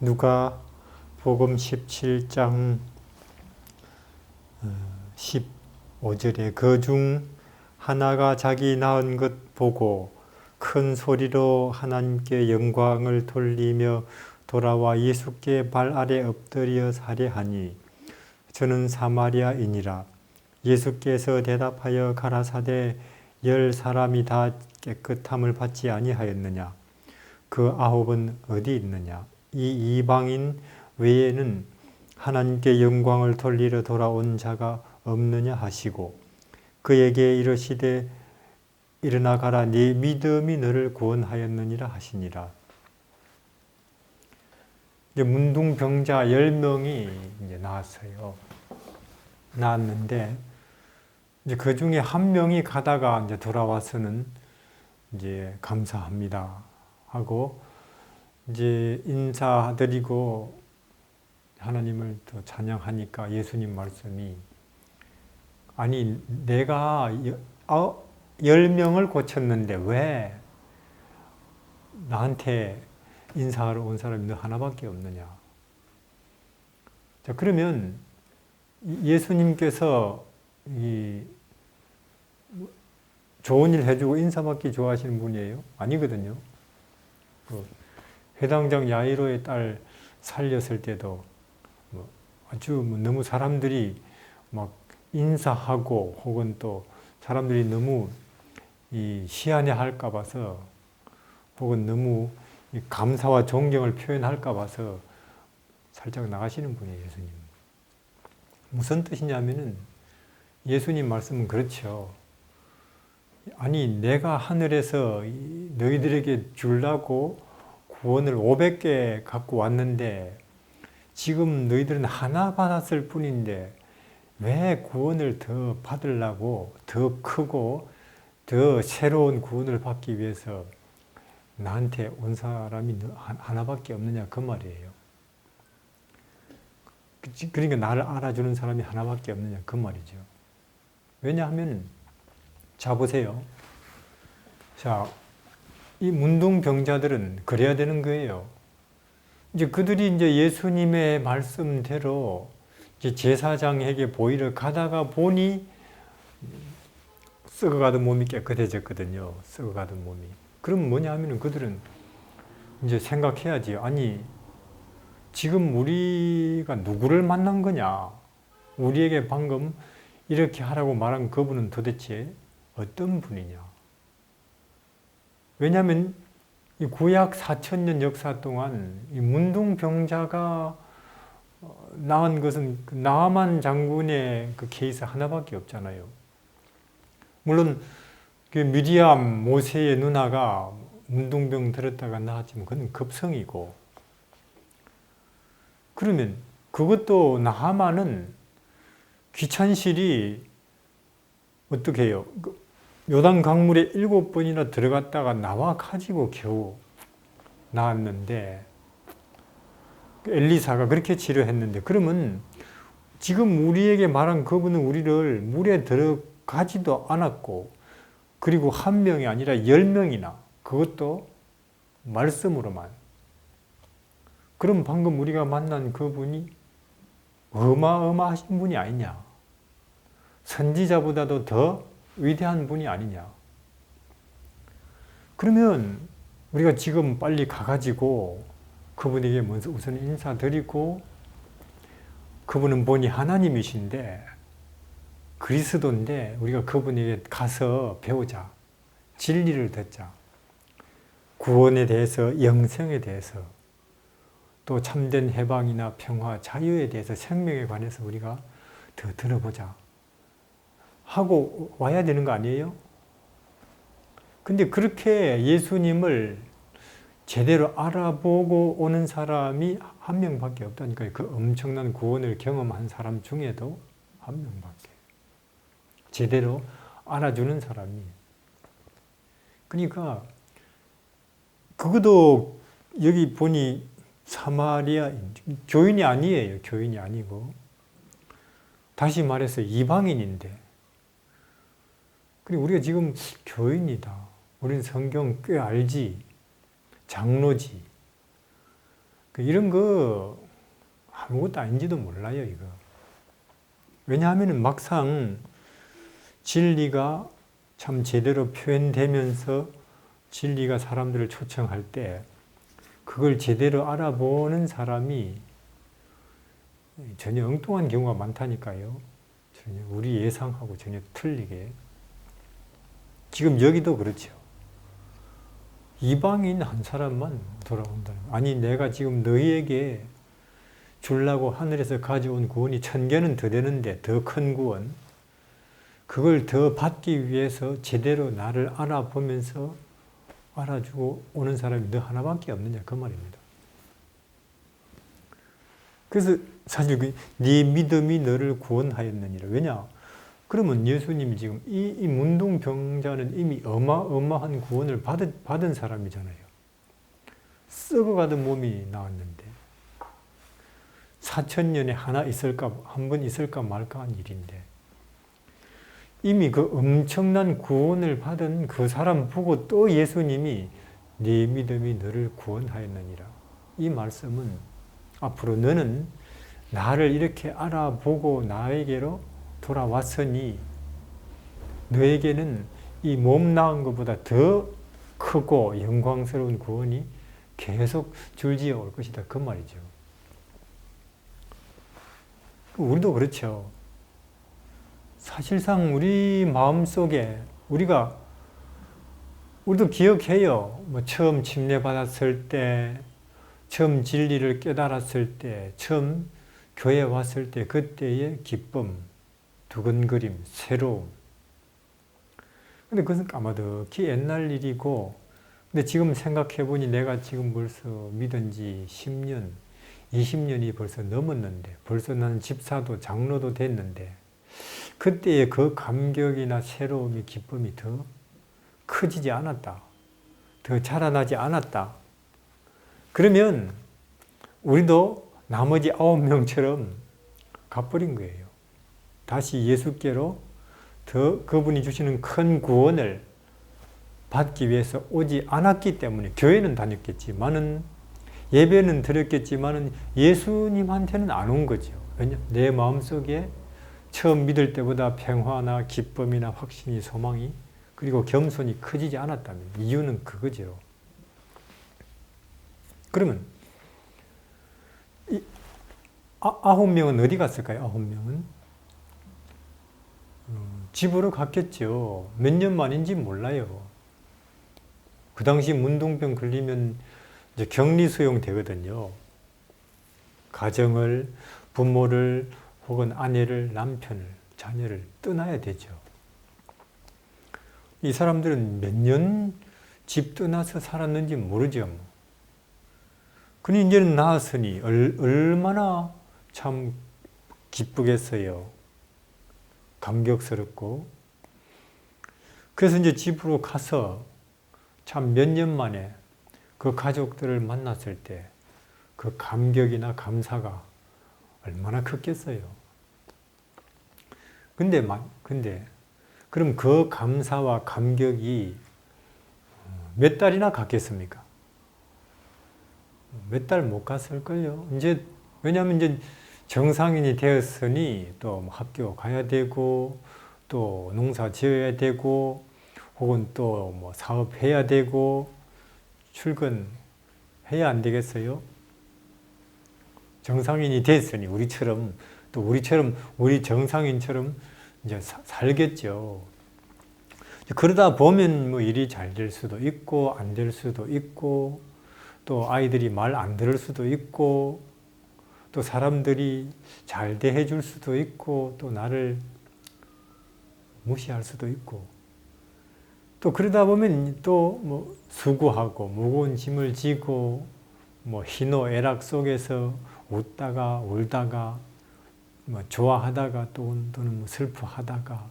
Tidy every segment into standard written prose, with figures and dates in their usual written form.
누가복음 17장 15절에 그 중 하나가 자기 낳은 것 보고 큰 소리로 하나님께 영광을 돌리며 돌아와 예수께 발 아래 엎드려 살해하니 저는 사마리아인이라. 예수께서 대답하여 가라사대 10사람이 다 깨끗함을 받지 아니하였느냐? 그 9은 어디 있느냐? 이 이방인 외에는 하나님께 영광을 돌리러 돌아온 자가 없느냐 하시고 그에게 이르시되 일어나 가라, 네 믿음이 너를 구원하였느니라 하시니라. 이제 문둥병자 10명이 이제 나왔어요. 나왔는데 이제 그 중에 한 명이 가다가 이제 돌아와서는 이제 감사합니다 하고 이제 인사드리고 하나님을 또 찬양하니까 예수님 말씀이 아니 내가 10명을 고쳤는데 왜 나한테 인사하러 온 사람이 너 하나밖에 없느냐. 자, 그러면 예수님께서 이 좋은 일 해주고 인사받기 좋아하시는 분이에요? 아니거든요. 회당장 야이로의 딸 살렸을 때도 아주 너무 사람들이 막 인사하고 혹은 또 사람들이 너무 시안해 할까 봐서 혹은 너무 감사와 존경을 표현할까 봐서 살짝 나가시는 분이에요, 예수님. 무슨 뜻이냐면은 예수님 말씀은 그렇죠. 아니 내가 하늘에서 너희들에게 주려고 구원을 500개 갖고 왔는데 지금 너희들은 하나 받았을 뿐인데 왜 구원을 더 받으려고 더 크고 더 새로운 구원을 받기 위해서 나한테 온 사람이 하나밖에 없느냐 그 말이에요. 그러니까 나를 알아주는 사람이 하나밖에 없느냐 그 말이죠. 왜냐하면 자 보세요. 자, 이 문둥병자들은 그래야 되는 거예요. 이제 그들이 이제 예수님의 말씀대로 이제 제사장에게 보이러 가다가 보니 썩어가던 몸이 깨끗해졌거든요. 썩어가던 몸이. 그럼 뭐냐 하면은 그들은 이제 생각해야지. 아니, 지금 우리가 누구를 만난 거냐? 우리에게 방금 이렇게 하라고 말한 그분은 도대체 어떤 분이냐? 왜냐하면 이 구약 4000년 역사 동안 이 문둥병자가 낳은 것은 나아만 장군의 그 케이스 하나밖에 없잖아요. 물론 그 미리암 모세의 누나가 문둥병 들었다가 나았지만 그건 급성이고, 그러면 그것도 나아만은 귀천실이 어떻게 해요? 요단 강물에 7번이나 들어갔다가 나와 가지고 겨우 나았는데 엘리사가 그렇게 치료했는데, 그러면 지금 우리에게 말한 그분은 우리를 물에 들어가지도 않았고, 그리고 한 명이 아니라 10명이나, 그것도 말씀으로만. 그럼 방금 우리가 만난 그분이 어마어마하신 분이 아니냐? 선지자보다도 더 위대한 분이 아니냐? 그러면 우리가 지금 빨리 가가지고 그분에게 먼저 우선 인사드리고, 그분은 본이 하나님이신데 그리스도인데 우리가 그분에게 가서 배우자. 진리를 듣자. 구원에 대해서, 영생에 대해서, 또 참된 해방이나 평화, 자유에 대해서, 생명에 관해서 우리가 더 들어보자 하고 와야 되는 거 아니에요? 근데 그렇게 예수님을 제대로 알아보고 오는 사람이 한 명밖에 없다니까요. 그 엄청난 구원을 경험한 사람 중에도 한 명밖에. 제대로 알아주는 사람이. 그러니까 그것도 여기 보니 사마리아인, 교인이 아니에요. 교인이 아니고. 다시 말해서 이방인인데. 그리고 우리가 지금 교인이다. 우리는 성경 꽤 알지. 장로지. 이런 거 아무것도 아닌지도 몰라요, 이거. 왜냐하면 막상 진리가 참 제대로 표현되면서 진리가 사람들을 초청할 때 그걸 제대로 알아보는 사람이 전혀 엉뚱한 경우가 많다니까요. 전혀 우리 예상하고 전혀 틀리게. 지금 여기도 그렇죠. 이방인 한 사람만 돌아온다는 거예요. 아니 내가 지금 너희에게 주려고 하늘에서 가져온 구원이 1000개는 더 되는데 더 큰 구원, 그걸 더 받기 위해서 제대로 나를 알아보면서 알아주고 오는 사람이 너 하나밖에 없느냐 그 말입니다. 그래서 사실 네 믿음이 너를 구원하였느니라. 왜냐? 그러면 예수님이 지금 이 문둥병자는 이미 어마어마한 구원을 받은 사람이잖아요. 썩어가던 몸이 나왔는데 4000년에 한 번 있을까 말까 한 일인데 이미 그 엄청난 구원을 받은 그 사람 보고 또 예수님이 네 믿음이 너를 구원하였느니라. 이 말씀은 앞으로 너는 나를 이렇게 알아보고 나에게로 돌아왔으니 너에게는 이 몸 나은 것보다 더 크고 영광스러운 구원이 계속 줄지어 올 것이다. 그 말이죠. 우리도 그렇죠. 사실상 우리 마음속에 우리도 기억해요. 뭐 처음 침례받았을 때, 처음 진리를 깨달았을 때, 처음 교회 왔을 때 그때의 기쁨, 두근거림, 새로움. 근데 그것은 까마득히 옛날 일이고, 근데 지금 생각해보니 내가 지금 벌써 믿은 지 10년, 20년이 벌써 넘었는데, 벌써 나는 집사도 장로도 됐는데, 그때의 그 감격이나 새로움이, 기쁨이 더 커지지 않았다. 더 자라나지 않았다. 그러면 우리도 나머지 9명처럼 가버린 거예요. 다시 예수께로 더 그분이 주시는 큰 구원을 받기 위해서 오지 않았기 때문에 교회는 다녔겠지만은 예배는 드렸겠지만은 예수님한테는 안 온 거죠. 왜냐? 내 마음속에 처음 믿을 때보다 평화나 기쁨이나 확신이, 소망이 그리고 겸손이 커지지 않았다면 이유는 그거죠. 그러면 이 9명은 어디 갔을까요? 9명은 집으로 갔겠죠. 몇 년 만인지 몰라요. 그 당시 문둥병 걸리면 이제 격리 수용 되거든요. 가정을, 부모를 혹은 아내를, 남편을, 자녀를 떠나야 되죠. 이 사람들은 몇 년 집 떠나서 살았는지 모르죠. 근데 이제는 나았으니 얼마나 참 기쁘겠어요. 감격스럽고. 그래서 이제 집으로 가서 참 몇 년 만에 그 가족들을 만났을 때 그 감격이나 감사가 얼마나 컸겠어요. 근데 그럼 그 감사와 감격이 몇 달이나 갔겠습니까? 몇 달 못 갔을걸요. 왜냐하면 이제 정상인이 되었으니 또 학교 가야 되고 또 농사 지어야 되고 혹은 또 뭐 사업해야 되고 출근해야 안 되겠어요? 정상인이 됐으니 우리 정상인처럼 이제 살겠죠. 그러다 보면 뭐 일이 잘 될 수도 있고 안 될 수도 있고 또 아이들이 말 안 들을 수도 있고 또 사람들이 잘 대해 줄 수도 있고 또 나를 무시할 수도 있고 또 그러다 보면 또 뭐 수고하고 무거운 짐을 지고 뭐 희노애락 속에서 웃다가 울다가 뭐 좋아하다가 또는 뭐 슬퍼하다가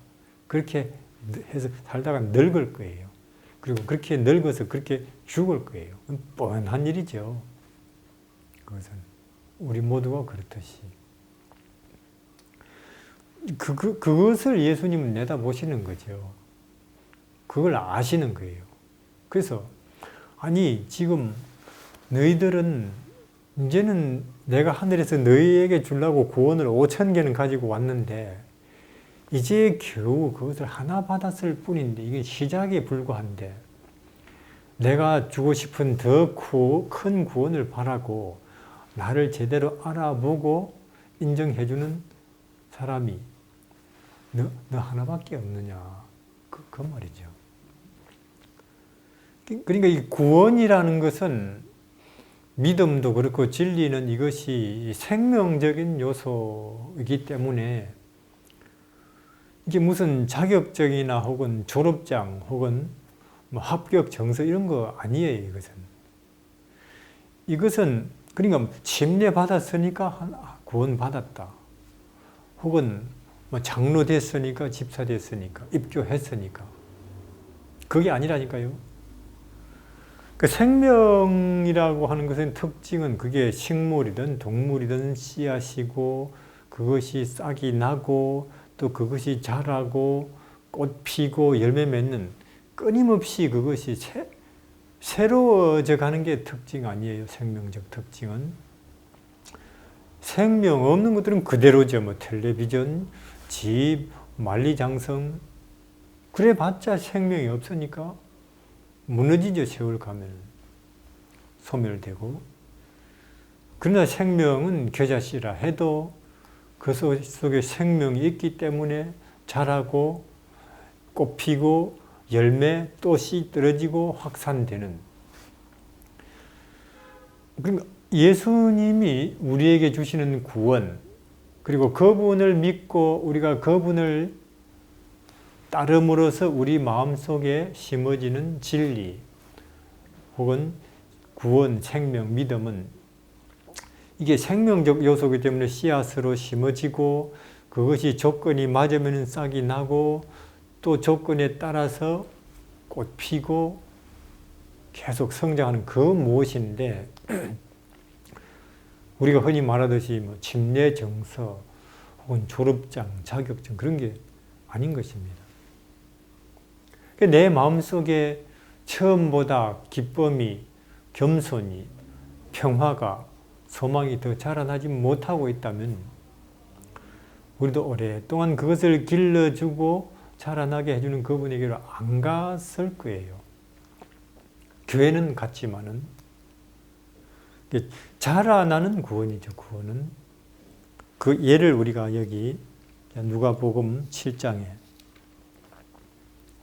그렇게 해서 살다가 늙을 거예요. 그리고 그렇게 늙어서 그렇게 죽을 거예요. 뻔한 일이죠. 그것은 우리 모두가 그렇듯이 그것을 예수님은 내다보시는 거죠. 그걸 아시는 거예요. 그래서 아니 지금 너희들은 이제는 내가 하늘에서 너희에게 주려고 구원을 5,000개는 가지고 왔는데 이제 겨우 그것을 하나 받았을 뿐인데 이게 시작에 불과한데 내가 주고 싶은 더 큰 구원을 바라고 나를 제대로 알아보고 인정해주는 사람이 너 하나밖에 없느냐 그 말이죠. 그러니까 이 구원이라는 것은 믿음도 그렇고 진리는 이것이 생명적인 요소이기 때문에 이게 무슨 자격증이나 혹은 졸업장 혹은 뭐 합격 정서 이런 거 아니에요. 이것은 그러니까 침례 받았으니까 구원 받았다. 혹은 뭐 장로 됐으니까 집사 됐으니까 입교했으니까 그게 아니라니까요. 그 생명이라고 하는 것은 특징은 그게 식물이든 동물이든 씨앗이고 그것이 싹이 나고 또 그것이 자라고 꽃 피고 열매 맺는 끊임없이 그것이 새로워져 가는 게 특징 아니에요. 생명적 특징은. 생명 없는 것들은 그대로죠. 뭐 텔레비전, 집, 만리장성 그래 봤자 생명이 없으니까 무너지죠. 세월 가면 소멸되고. 그러나 생명은 겨자씨라 해도 그 속에 생명이 있기 때문에 자라고 꽃 피고 열매 또 씨 떨어지고 확산되는. 그러니까 예수님이 우리에게 주시는 구원 그리고 그분을 믿고 우리가 그분을 따름으로써 우리 마음속에 심어지는 진리 혹은 구원, 생명, 믿음은 이게 생명적 요소이기 때문에 씨앗으로 심어지고 그것이 조건이 맞으면 싹이 나고 또 조건에 따라서 꽃 피고 계속 성장하는 그 무엇인데 우리가 흔히 말하듯이 뭐 침례 정서 혹은 졸업장, 자격증 그런 게 아닌 것입니다. 내 마음속에 처음보다 기쁨이, 겸손이, 평화가, 소망이 더 자라나지 못하고 있다면 우리도 오랫동안 그것을 길러주고 자라나게 해주는 그분에게로 안 갔을 거예요. 교회는 갔지만은 자라나는 구원이죠. 구원은 그 예를 우리가 여기 누가복음 7장에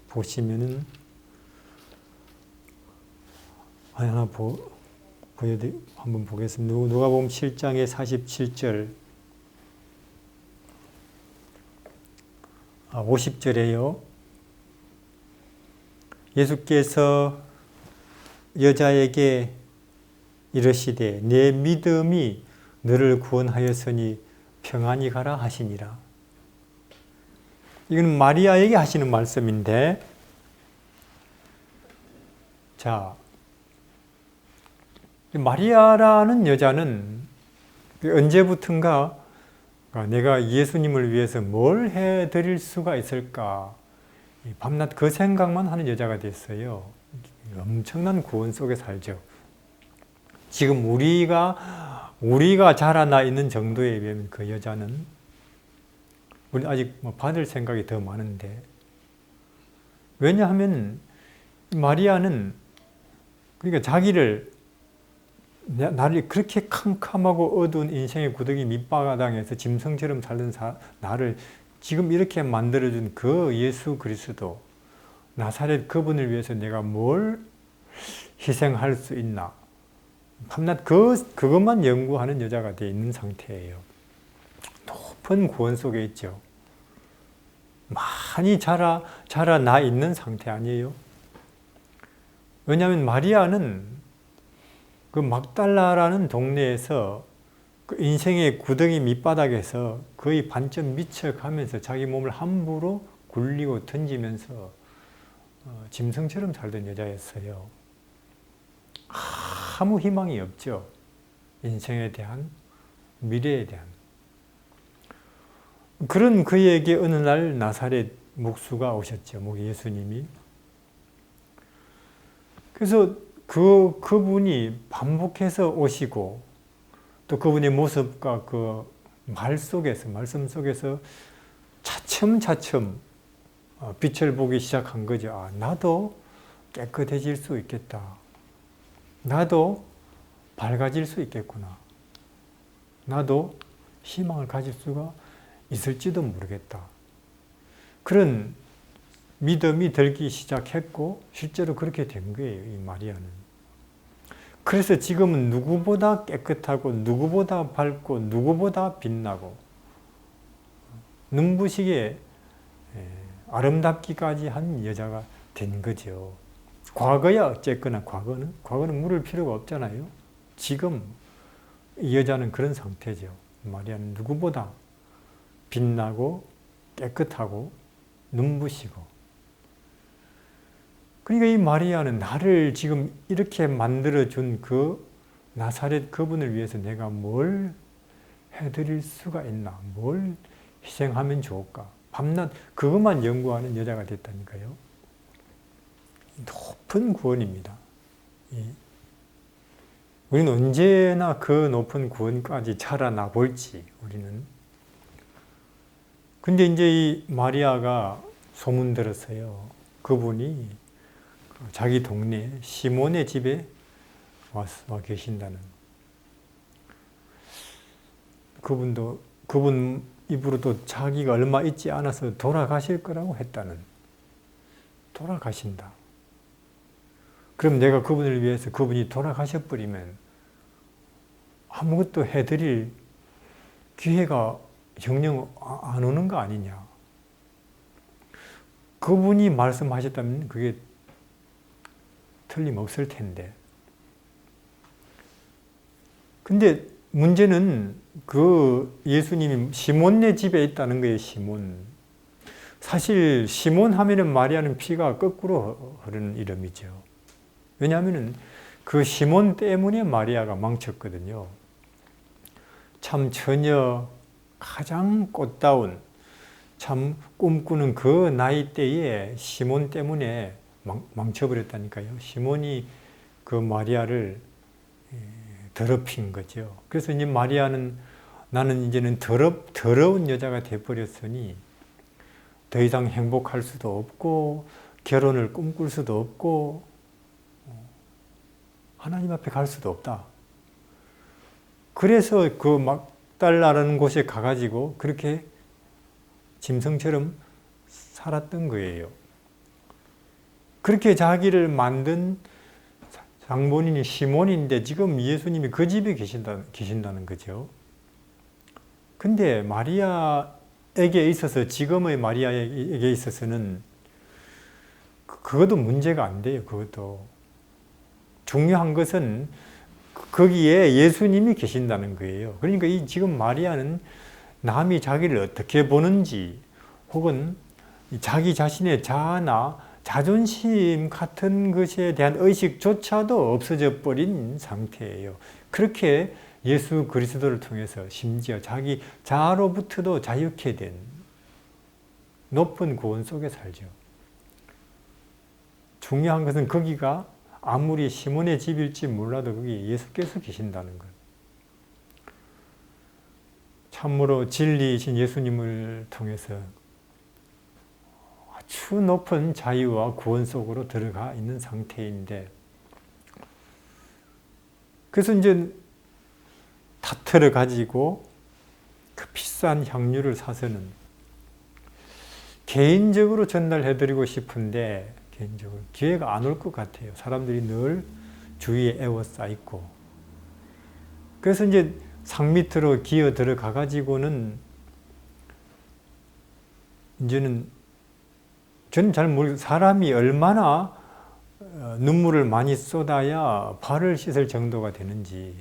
보시면은 하나 한번 보겠습니다. 누가복음 7장의 47절 50절에요. 예수께서 여자에게 이르시되 내 믿음이 너를 구원하였으니 평안히 가라 하시니라. 이건 마리아에게 하시는 말씀인데 자 마리아라는 여자는 언제부턴가 내가 예수님을 위해서 뭘 해드릴 수가 있을까 밤낮 그 생각만 하는 여자가 됐어요. 엄청난 구원 속에 살죠. 지금 우리가 자라나 있는 정도에 비하면 그 여자는 우리 아직 받을 생각이 더 많은데 왜냐하면 마리아는 그러니까 자기를 나를 그렇게 캄캄하고 어두운 인생의 구덩이 밑바닥에서 짐승처럼 살던 나를 지금 이렇게 만들어준 그 예수 그리스도 나사렛 그분을 위해서 내가 뭘 희생할 수 있나 밤낮 그것만 연구하는 여자가 되어 있는 상태예요. 높은 구원 속에 있죠. 많이 자라나 있는 상태 아니에요? 왜냐하면 마리아는 그 막달라라는 동네에서 그 인생의 구덩이 밑바닥에서 거의 반쯤 미쳐가면서 자기 몸을 함부로 굴리고 던지면서 짐승처럼 살던 여자였어요. 아무 희망이 없죠. 인생에 대한, 미래에 대한. 그런 그에게 어느 날 나사렛 목수가 오셨죠. 예수님이. 그래서 그분이 반복해서 오시고 또 그분의 모습과 그 말 속에서, 말씀 속에서 차츰차츰 빛을 보기 시작한 거죠. 아, 나도 깨끗해질 수 있겠다. 나도 밝아질 수 있겠구나. 나도 희망을 가질 수가 있을지도 모르겠다. 그런 믿음이 들기 시작했고 실제로 그렇게 된 거예요. 이 마리아는. 그래서 지금은 누구보다 깨끗하고 누구보다 밝고 누구보다 빛나고 눈부시게 아름답기까지 한 여자가 된 거죠. 과거야 어쨌거나 과거는 물을 필요가 없잖아요. 지금 이 여자는 그런 상태죠. 마리아는 누구보다 빛나고 깨끗하고 눈부시고. 그러니까 이 마리아는 나를 지금 이렇게 만들어준 그 나사렛 그분을 위해서 내가 뭘 해드릴 수가 있나, 뭘 희생하면 좋을까. 밤낮 그것만 연구하는 여자가 됐다니까요. 높은 구원입니다. 우리는 언제나 그 높은 구원까지 자라나 볼지 우리는. 근데 이제 이 마리아가 소문 들었어요. 그분이 자기 동네 시몬의 집에 와 계신다는. 그분 입으로도 자기가 얼마 있지 않아서 돌아가실 거라고 했다는. 돌아가신다. 그럼 내가 그분을 위해서 그분이 돌아가셔버리면 아무것도 해드릴 기회가 정녕 안 오는 거 아니냐. 그분이 말씀하셨다면 그게 틀림없을 텐데. 근데 문제는 그 예수님이 시몬네 집에 있다는 거예요. 시몬. 사실 시몬 하면은 마리아는 피가 거꾸로 흐르는 이름이죠. 왜냐하면은 그 시몬 때문에 마리아가 망쳤거든요. 참 처녀 가장 꽃다운 참 꿈꾸는 그 나이 때에 시몬 때문에 망쳐버렸다니까요. 시몬이 그 마리아를 더럽힌 거죠. 그래서 이제 마리아는 나는 이제는 더러운 여자가 되어버렸으니 더 이상 행복할 수도 없고 결혼을 꿈꿀 수도 없고 하나님 앞에 갈 수도 없다. 그래서 그 막달라라는 곳에 가가지고 그렇게 짐승처럼 살았던 거예요. 그렇게 자기를 만든 장본인이 시몬인데 지금 예수님이 그 집에 계신다는 거죠. 근데 마리아에게 있어서, 지금의 마리아에게 있어서는 그것도 문제가 안 돼요. 그것도. 중요한 것은 거기에 예수님이 계신다는 거예요. 그러니까 이 지금 마리아는 남이 자기를 어떻게 보는지 혹은 자기 자신의 자아나 자존심 같은 것에 대한 의식조차도 없어져 버린 상태예요. 그렇게 예수 그리스도를 통해서 심지어 자기 자아로부터도 자유케 된 높은 구원 속에 살죠. 중요한 것은 거기가 아무리 시몬의 집일지 몰라도 거기 예수께서 계신다는 것. 참으로 진리이신 예수님을 통해서 아주 높은 자유와 구원 속으로 들어가 있는 상태인데, 그래서 이제 다트를 가지고 그 비싼 향유를 사서는 개인적으로 전달해드리고 싶은데 개인적으로 기회가 안 올 것 같아요. 사람들이 늘 주위에 에워싸있고. 그래서 이제 상 밑으로 기어 들어가 가지고는 이제는 저는 잘 모르겠어요. 사람이 얼마나 눈물을 많이 쏟아야 발을 씻을 정도가 되는지.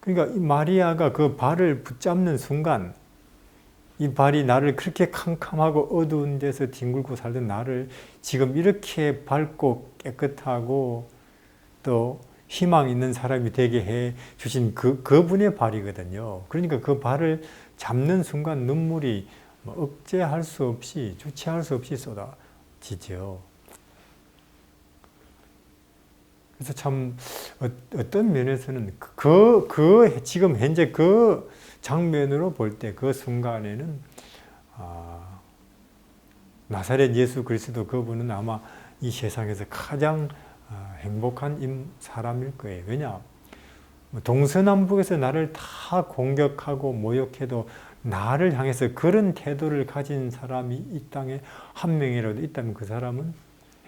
그러니까 이 마리아가 그 발을 붙잡는 순간 이 발이 나를 그렇게 캄캄하고 어두운 데서 뒹굴고 살던 나를 지금 이렇게 밝고 깨끗하고 또 희망 있는 사람이 되게 해 주신 그분의 발이거든요. 그러니까 그 발을 잡는 순간 눈물이 억제할 수 없이, 주체할 수 없이 쏟아지죠. 그래서 참 어떤 면에서는 지금 현재 그 장면으로 볼 때 그 순간에는 나사렛 예수 그리스도 그분은 아마 이 세상에서 가장 행복한 사람일 거예요. 왜냐? 동서남북에서 나를 다 공격하고 모욕해도 나를 향해서 그런 태도를 가진 사람이 이 땅에 한 명이라도 있다면 그 사람은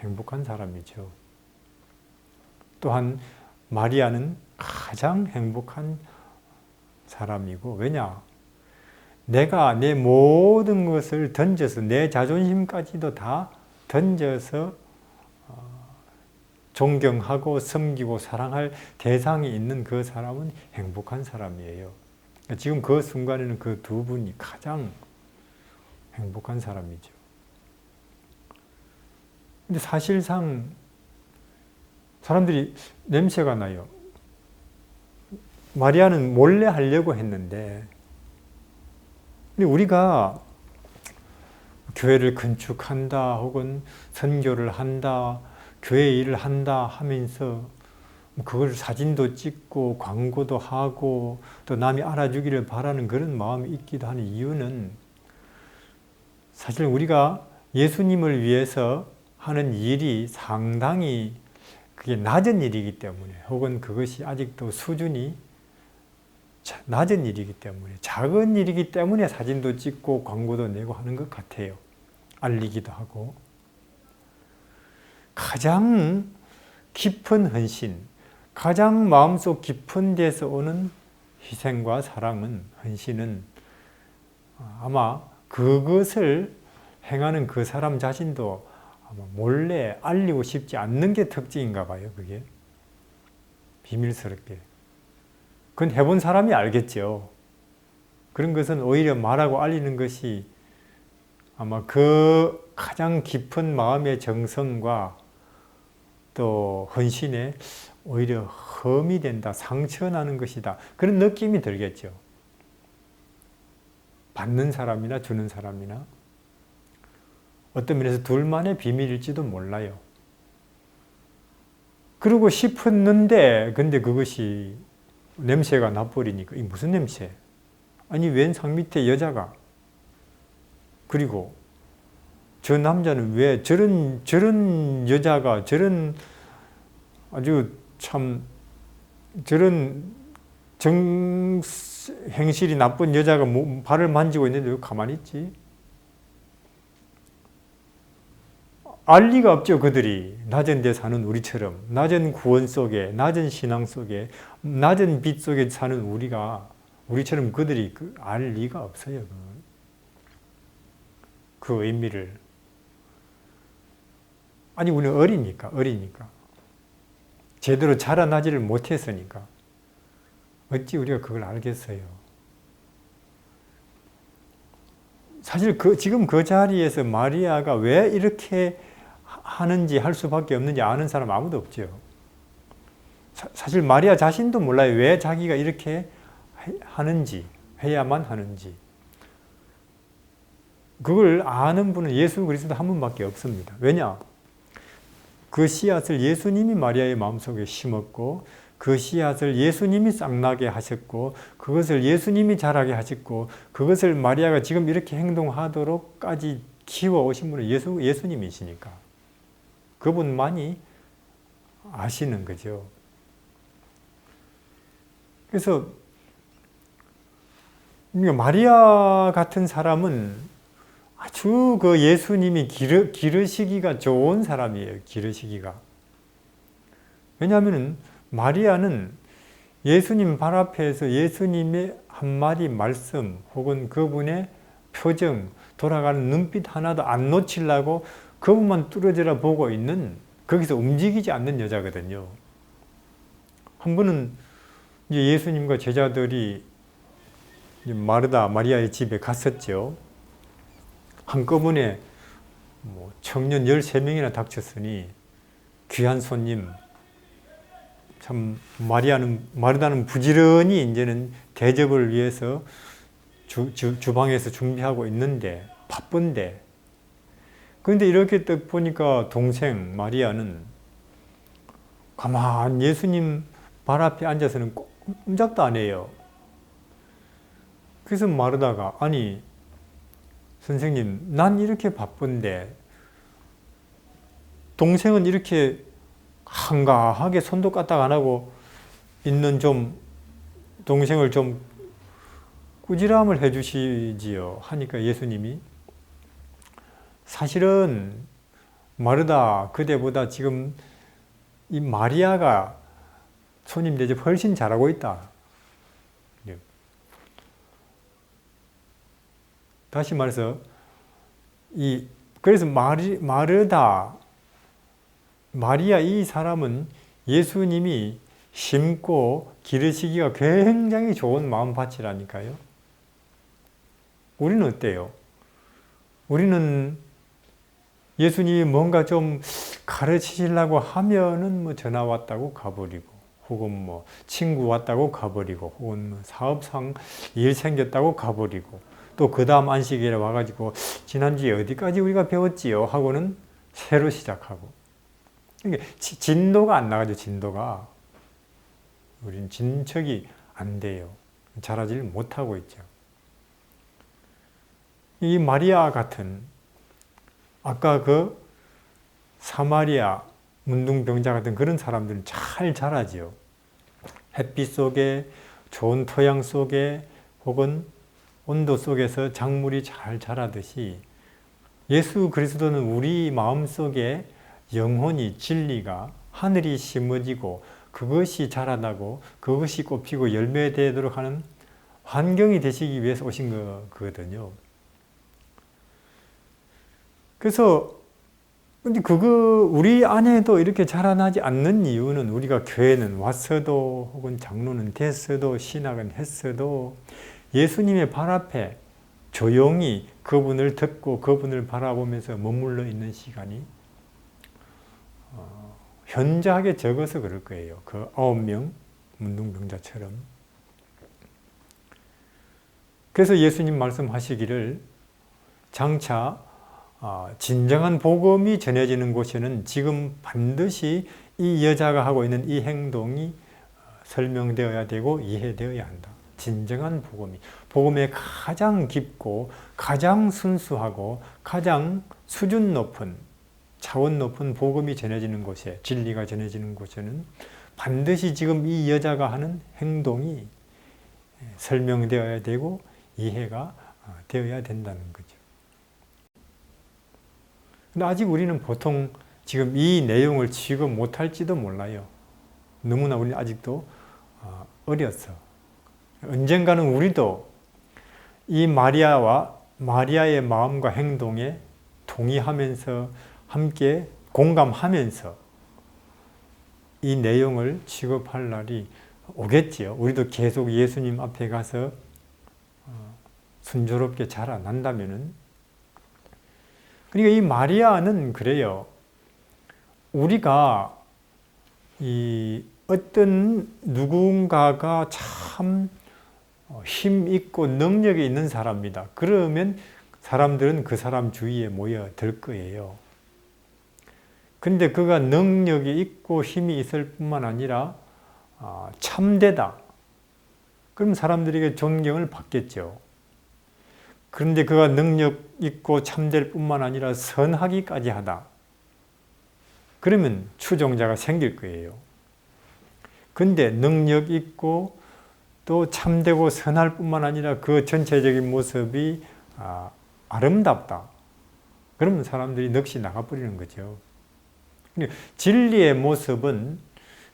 행복한 사람이죠. 또한 마리아는 가장 행복한 사람이고, 왜냐? 내가 내 모든 것을 던져서 내 자존심까지도 다 던져서 존경하고 섬기고 사랑할 대상이 있는 그 사람은 행복한 사람이에요. 지금 그 순간에는 그 두 분이 가장 행복한 사람이죠. 근데 사실상 사람들이 냄새가 나요. 마리아는 몰래 하려고 했는데, 근데 우리가 교회를 건축한다 혹은 선교를 한다, 교회 일을 한다 하면서 그걸 사진도 찍고 광고도 하고 또 남이 알아주기를 바라는 그런 마음이 있기도 하는 이유는 사실 우리가 예수님을 위해서 하는 일이 상당히 그게 낮은 일이기 때문에, 혹은 그것이 아직도 수준이 낮은 일이기 때문에, 작은 일이기 때문에 사진도 찍고 광고도 내고 하는 것 같아요. 알리기도 하고. 가장 깊은 헌신, 가장 마음속 깊은 데서 오는 희생과 사랑은, 헌신은 아마 그것을 행하는 그 사람 자신도 아마 몰래 알리고 싶지 않는 게 특징인가 봐요. 그게 비밀스럽게. 그건 해본 사람이 알겠죠. 그런 것은 오히려 말하고 알리는 것이 아마 그 가장 깊은 마음의 정성과 또 헌신에 오히려 험이 된다, 상처나는 것이다, 그런 느낌이 들겠죠. 받는 사람이나 주는 사람이나. 어떤 면에서 둘만의 비밀일지도 몰라요. 그러고 싶었는데 근데 그것이 냄새가 나버리니까, 이 무슨 냄새? 아니 웬 상 밑에 여자가, 그리고 저 남자는 왜 저런 여자가 저런 아주 참 저런 행실이 나쁜 여자가 발을 만지고 있는데 왜 가만히 있지? 알 리가 없죠. 그들이 낮은 데 사는 우리처럼, 낮은 구원 속에, 낮은 신앙 속에, 낮은 빛 속에 사는 우리처럼 그들이 알 리가 없어요. 그 의미를. 아니 우리는 어리니까. 제대로 자라나지를 못했으니까 어찌 우리가 그걸 알겠어요. 사실 지금 그 자리에서 마리아가 왜 이렇게 하는지, 할 수밖에 없는지 아는 사람 아무도 없죠. 사실 마리아 자신도 몰라요. 왜 자기가 이렇게 하는지, 해야만 하는지. 그걸 아는 분은 예수 그리스도 한 분밖에 없습니다. 왜냐? 그 씨앗을 예수님이 마리아의 마음속에 심었고, 그 씨앗을 예수님이 싹나게 하셨고, 그것을 예수님이 자라게 하셨고, 그것을 마리아가 지금 이렇게 행동하도록까지 키워오신 분은 예수님이시니까 그분만이 아시는 거죠. 그래서 마리아 같은 사람은 아주 그 예수님이 기르시기가 좋은 사람이에요. 기르시기가. 왜냐하면 마리아는 예수님 발 앞에서 예수님의 한마디 말씀 혹은 그분의 표정, 돌아가는 눈빛 하나도 안 놓치려고 그분만 뚫어져라 보고 있는, 거기서 움직이지 않는 여자거든요. 한 번은 이제 예수님과 제자들이 마리아의 집에 갔었죠. 한꺼번에 청년 13명이나 닥쳤으니 귀한 손님, 참 마르다는 부지런히 이제는 대접을 위해서 주방에서 준비하고 있는데, 바쁜데, 그런데 이렇게 딱 보니까 동생 마리아는 가만 예수님 발 앞에 앉아서는 꼼짝도 안 해요. 그래서 마르다가 아니 선생님 난 이렇게 바쁜데 동생은 이렇게 한가하게 손도 까딱 안 하고 있는 좀 동생을 좀 꾸지람을 해 주시지요 하니까 예수님이 사실은 마르다 그대보다 지금 이 마리아가 손님 대접 훨씬 잘하고 있다. 다시 말해서 그래서 마르다 마리아 이 사람은 예수님이 심고 기르시기가 굉장히 좋은 마음밭이라니까요. 우리는 어때요? 우리는 예수님이 뭔가 좀 가르치시려고 하면은 뭐 전화 왔다고 가버리고, 혹은 뭐 친구 왔다고 가버리고, 혹은 뭐 사업상 일 생겼다고 가버리고, 또 그 다음 안식일에 와가지고 지난주에 어디까지 우리가 배웠지요? 하고는 새로 시작하고. 그러니까 진도가 안 나가죠, 진도가. 우리는 진척이 안 돼요. 잘하지를 못하고 있죠. 이 마리아 같은 아까 그 사마리아 문둥병자 같은 그런 사람들은 잘 자라지요. 햇빛 속에 좋은 토양 속에 혹은 온도 속에서 작물이 잘 자라듯이 예수 그리스도는 우리 마음속에 영혼이 진리가 하늘이 심어지고 그것이 자라나고 그것이 꽃피고 열매되도록 하는 환경이 되시기 위해서 오신 거거든요. 그래서 근데 우리 안에도 이렇게 자라나지 않는 이유는 우리가 교회는 왔어도 혹은 장로는 됐어도 신학은 했어도 예수님의 발 앞에 조용히 그분을 듣고 그분을 바라보면서 머물러 있는 시간이 현저하게 적어서 그럴 거예요. 그 9명 문둥병자처럼. 그래서 예수님 말씀하시기를 장차 진정한 복음이 전해지는 곳에는 지금 반드시 이 여자가 하고 있는 이 행동이 설명되어야 되고 이해되어야 한다. 진정한 복음의 가장 깊고 가장 순수하고 가장 수준 높은 차원 높은 복음이 전해지는 곳에 진리가 전해지는 곳에는 반드시 지금 이 여자가 하는 행동이 설명되어야 되고 이해가 되어야 된다는 거죠. 근데 아직 우리는 보통 지금 이 내용을 취급 못할지도 몰라요. 너무나 우리는 아직도 어렸어. 언젠가는 우리도 이 마리아의 마음과 행동에 동의하면서 함께 공감하면서 이 내용을 취급할 날이 오겠지요. 우리도 계속 예수님 앞에 가서 순조롭게 자라난다면은. 그러니까 이 마리아는 그래요. 우리가 이 어떤 누군가가 참 힘 있고 능력이 있는 사람이다. 그러면 사람들은 그 사람 주위에 모여들 거예요. 근데 그가 능력이 있고 힘이 있을 뿐만 아니라 참되다. 그럼 사람들에게 존경을 받겠죠. 그런데 그가 능력 있고 참될 뿐만 아니라 선하기까지 하다. 그러면 추종자가 생길 거예요. 근데 능력 있고 또 참되고 선할 뿐만 아니라 그 전체적인 모습이 아름답다. 그러면 사람들이 넋이 나가버리는 거죠. 진리의 모습은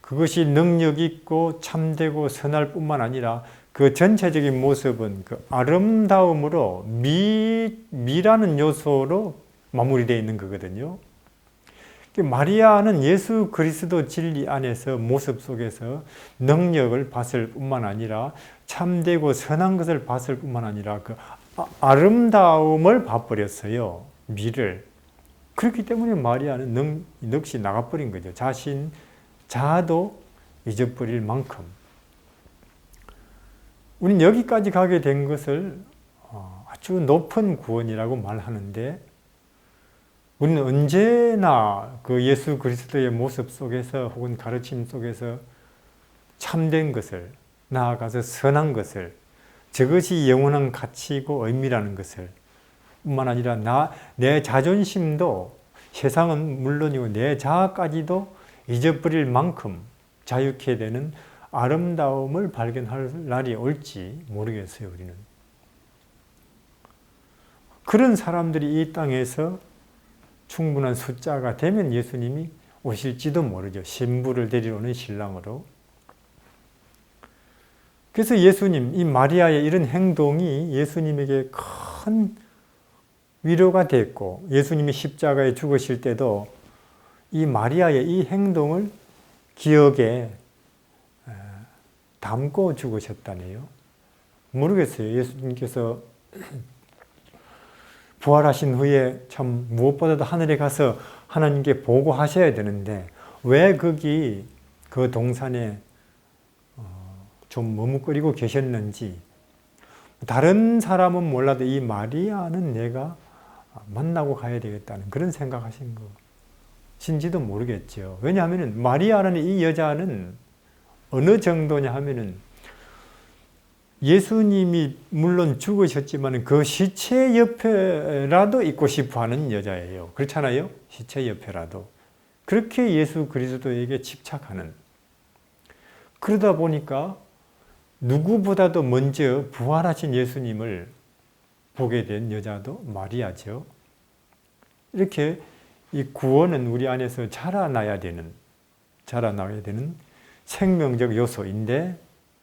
그것이 능력 있고 참되고 선할 뿐만 아니라 그 전체적인 모습은 그 아름다움으로 미라는 요소로 마무리되어 있는 거거든요. 마리아는 예수 그리스도 진리 안에서 모습 속에서 능력을 봤을 뿐만 아니라 참되고 선한 것을 봤을 뿐만 아니라 그 아름다움을 봐버렸어요. 미를. 그렇기 때문에 마리아는 넋이 나가버린 거죠. 자아도 잊어버릴 만큼. 우리는 여기까지 가게 된 것을 아주 높은 구원이라고 말하는데 우리는 언제나 그 예수 그리스도의 모습 속에서 혹은 가르침 속에서 참된 것을, 나아가서 선한 것을, 저것이 영원한 가치이고 의미라는 것을, 뿐만 아니라 내 자존심도, 세상은 물론이고 내 자아까지도 잊어버릴 만큼 자유케 되는 아름다움을 발견할 날이 올지 모르겠어요, 우리는. 그런 사람들이 이 땅에서 충분한 숫자가 되면 예수님이 오실지도 모르죠. 신부를 데리러 오는 신랑으로. 그래서 예수님, 이 마리아의 이런 행동이 예수님에게 큰 위로가 됐고, 예수님이 십자가에 죽으실 때도 이 마리아의 이 행동을 기억에 담고 죽으셨다네요. 모르겠어요. 예수님께서 부활하신 후에 참 무엇보다도 하늘에 가서 하나님께 보고하셔야 되는데 왜 거기 그 동산에 좀 머뭇거리고 계셨는지, 다른 사람은 몰라도 이 마리아는 내가 만나고 가야 되겠다는 그런 생각하신 것인지도 모르겠죠. 왜냐하면 마리아라는 이 여자는 어느 정도냐 하면은 예수님이 물론 죽으셨지만 그 시체 옆에라도 있고 싶어 하는 여자예요. 그렇잖아요? 시체 옆에라도. 그렇게 예수 그리스도에게 집착하는. 그러다 보니까 누구보다도 먼저 부활하신 예수님을 보게 된 여자도 마리아죠. 이렇게 이 구원은 우리 안에서 자라나야 되는 생명적 요소인데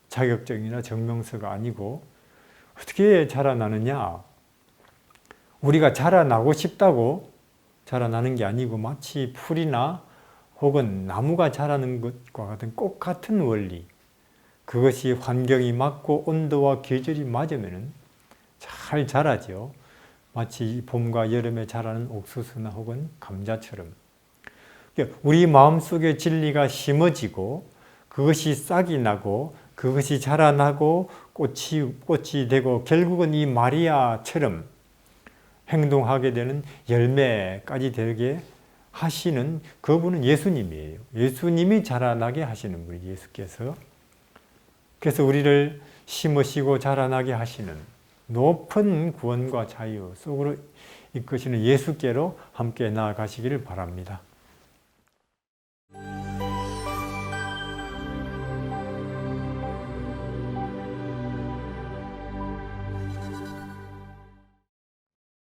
자격증이나 증명서가 아니고 어떻게 자라나느냐? 우리가 자라나고 싶다고 자라나는 게 아니고 마치 풀이나 혹은 나무가 자라는 것과 같은 꼭 같은 원리, 그것이 환경이 맞고 온도와 계절이 맞으면 잘 자라죠. 마치 봄과 여름에 자라는 옥수수나 혹은 감자처럼. 우리 마음속에 진리가 심어지고 그것이 싹이 나고 그것이 자라나고 꽃이 되고 결국은 이 마리아처럼 행동하게 되는 열매까지 되게 하시는 그분은 예수님이에요. 예수님이 자라나게 하시는 분이 예수께서. 그래서 우리를 심으시고 자라나게 하시는 높은 구원과 자유 속으로 이끄시는 예수께로 함께 나아가시기를 바랍니다.